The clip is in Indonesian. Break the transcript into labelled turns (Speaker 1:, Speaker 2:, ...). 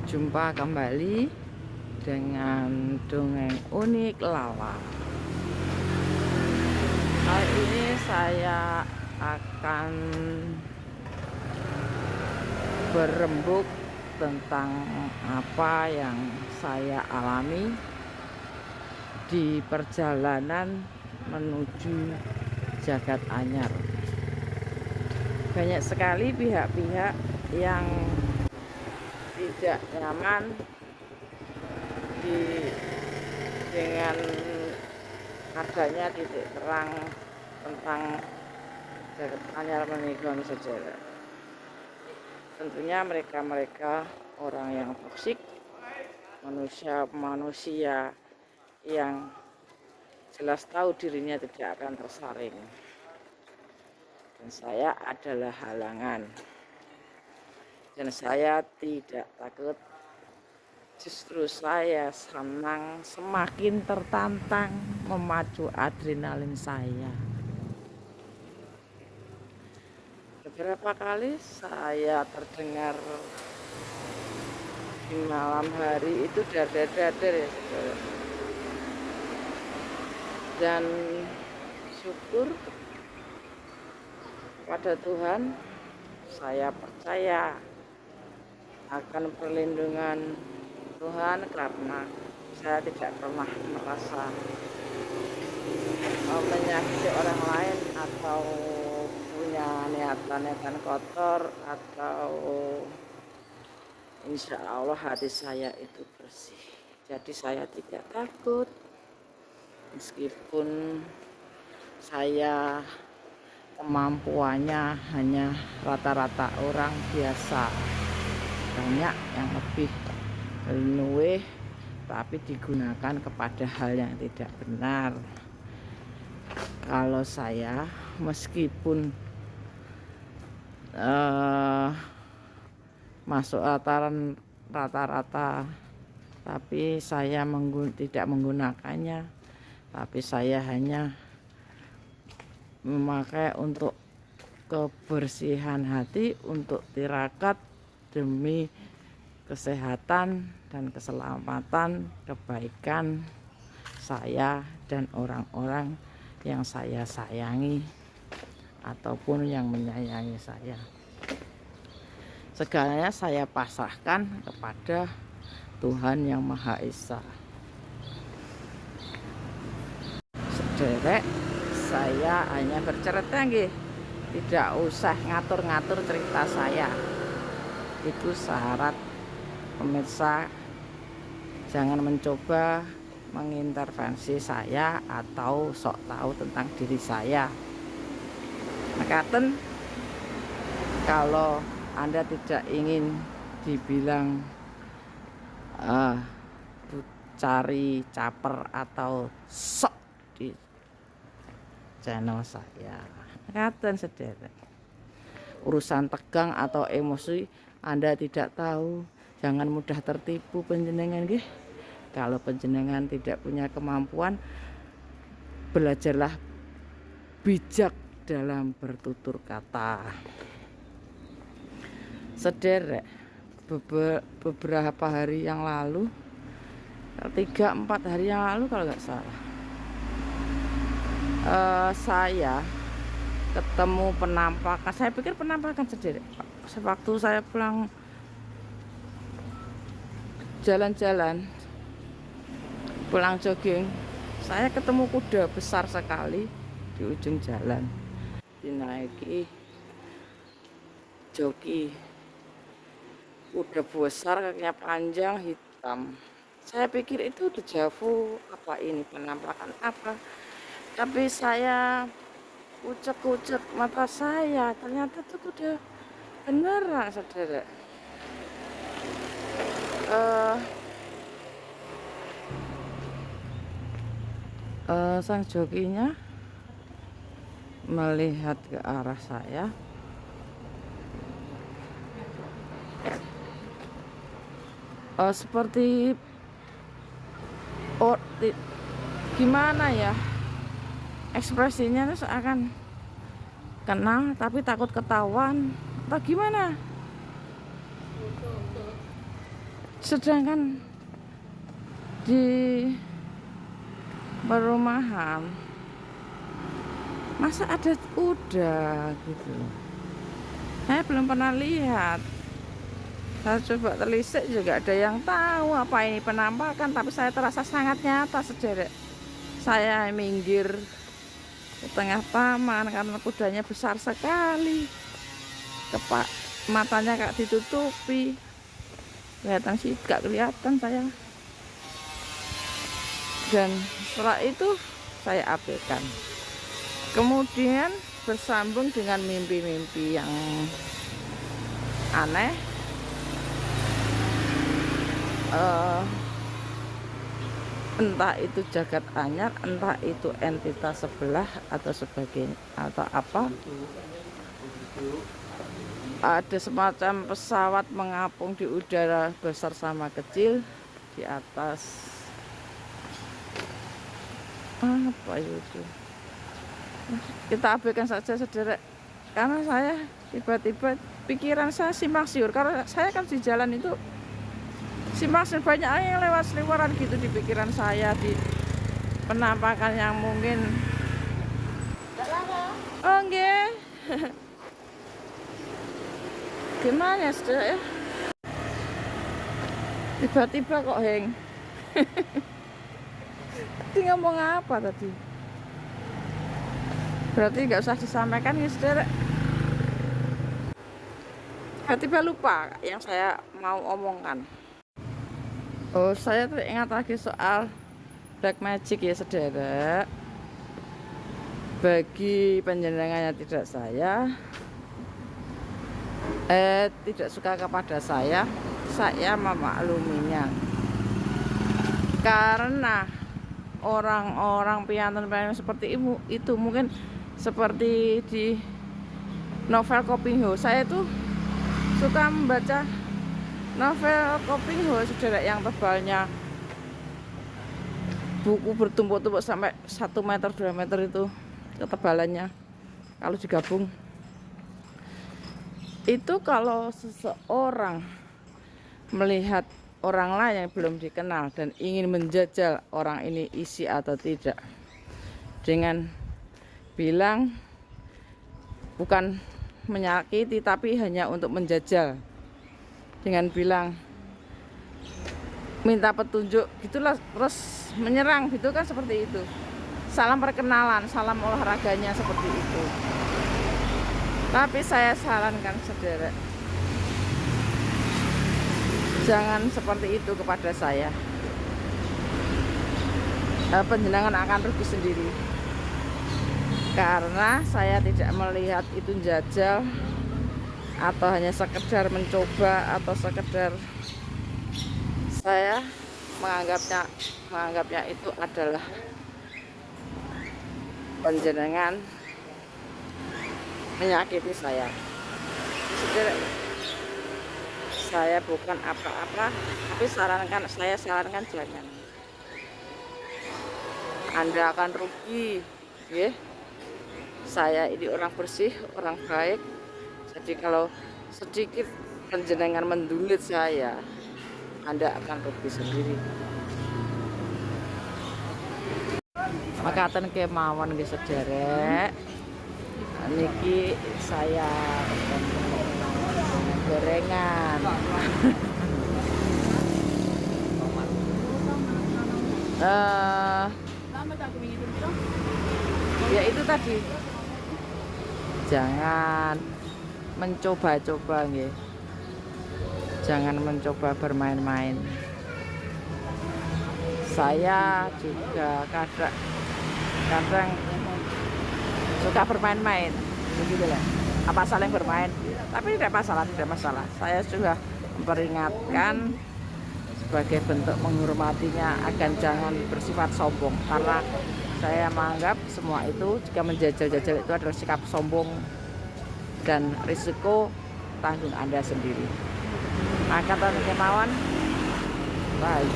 Speaker 1: Jumpa kembali dengan dongeng unik Lala. Kali ini saya akan berembuk tentang apa yang saya alami di perjalanan menuju Jagat Anyar. Banyak sekali pihak-pihak yang tidak nyaman dengan adanya titik terang tentang Jagat Anyar Menikon Sejarah. Tentunya mereka orang yang toksik, manusia yang jelas tahu dirinya tidak akan tersaring, dan saya adalah halangan. Dan saya tidak takut, justru saya senang, semakin tertantang, memacu adrenalin saya. Beberapa kali saya terdengar di malam hari itu dadar-dadar ya saudara. Dan syukur pada Tuhan, saya percaya akan perlindungan Tuhan karena saya tidak pernah merasa menyakiti orang lain atau punya niatan kotor, atau insya Allah hati saya itu bersih. Jadi saya tidak takut meskipun saya kemampuannya hanya rata-rata orang biasa. Banyak yang lebih luweh tapi digunakan kepada hal yang tidak benar. Kalau saya meskipun masuk rata-rata, tapi saya tidak menggunakannya, tapi saya hanya memakai untuk kebersihan hati, untuk tirakat demi kesehatan dan keselamatan, kebaikan saya dan orang-orang yang saya sayangi ataupun yang menyayangi saya. Segalanya saya pasrahkan kepada Tuhan Yang Maha Esa. Sederek, saya hanya bercerita nggih, tidak usah ngatur-ngatur cerita saya. Itu syarat pemirsa, jangan mencoba mengintervensi saya atau sok tahu tentang diri saya. Mekaten, kalau Anda tidak ingin dibilang cari caper atau sok di channel saya, mekaten sederek. Urusan tegang atau emosi Anda tidak tahu, jangan mudah tertipu panjenengan nggih. Kalau panjenengan tidak punya kemampuan, belajarlah bijak dalam bertutur kata. Sederek, beberapa hari yang lalu, 3-4 hari yang lalu kalau nggak salah, saya ketemu penampakan. Saya pikir penampakan sederek. Sewaktu saya pulang jalan-jalan, pulang jogging, saya ketemu kuda besar sekali di ujung jalan, dinaiki joki. Kuda besar, kakinya panjang, hitam. Saya pikir itu dejavu, apa ini penampakan apa, tapi saya kucek-kucek mata saya, ternyata itu kuda beneran saudara. Sang jokinya melihat ke arah saya, seperti gimana ya, ekspresinya tuh seakan kenal tapi takut ketahuan atau gimana. Sedangkan di perumahan masa ada kuda gitu. Saya belum pernah lihat. Saya coba telisik juga ada yang tahu apa ini penampakan, tapi saya terasa sangat nyata sederek. Saya minggir ke tengah taman karena kudanya besar sekali. Matanya kayak ditutupi. Kelihatan sih, gak kelihatan saya. Dan setelah itu saya abaikan. Kemudian bersambung dengan mimpi-mimpi yang aneh. Entah itu jagat anyar, entah itu entitas sebelah atau sebagainya atau apa. Ada semacam pesawat mengapung di udara besar sama kecil di atas apa itu. Kita abaikan saja sederek, karena saya tiba-tiba pikiran saya simpang siur, karena saya kan di jalan itu simpang siur, banyak yang lewat seliweran gitu di pikiran saya, di penampakan yang mungkin oh nggih. Gimana ya sederek ya, tiba-tiba kok heng. Tadi ngomong apa tadi? Berarti nggak usah disampaikan ya sederek. Tiba-tiba lupa yang saya mau omongkan. Oh, saya teringat lagi soal black magic ya sederek. Bagi penjenengan yang tidak suka kepada saya memakluminya. Karena orang-orang piantun seperti itu mungkin seperti di novel Kopingho. Saya tuh suka membaca novel Kopingho sederek yang tebalnya buku bertumpuk-tumpuk sampai 1 meter 2 meter itu ketebalannya kalau digabung. Itu kalau seseorang melihat orang lain yang belum dikenal dan ingin menjajal orang ini isi atau tidak, dengan bilang bukan menyakiti tapi hanya untuk menjajal, dengan bilang minta petunjuk gitulah, terus menyerang gitu kan, seperti itu. Salam perkenalan, salam olahraganya seperti itu. Tapi saya sarankan sederek, jangan seperti itu kepada saya. Penjenengan akan rugi sendiri, karena saya tidak melihat itu jajal atau hanya sekedar mencoba, atau sekedar saya menganggapnya itu adalah penjenengan menyakiti saya. Saya bukan apa-apa, tapi saya sarankan jangan. Anda akan rugi, ya. Saya ini orang bersih, orang baik. Jadi kalau sedikit penjenengan mendulit saya, Anda akan rugi sendiri. Makaten kemawon nggih sederek. Niki saya gorengan. Ya itu tadi, jangan mencoba-coba nggih. Jangan mencoba bermain-main. Saya juga kadang suka bermain-main begitu lah. Apa saling bermain, tapi tidak masalah. Saya juga memperingatkan sebagai bentuk menghormatinya agar jangan bersifat sombong, karena saya menganggap semua itu jika menjajal-jajal itu adalah sikap sombong dan risiko tanggung Anda sendiri. Maka kemauan baik.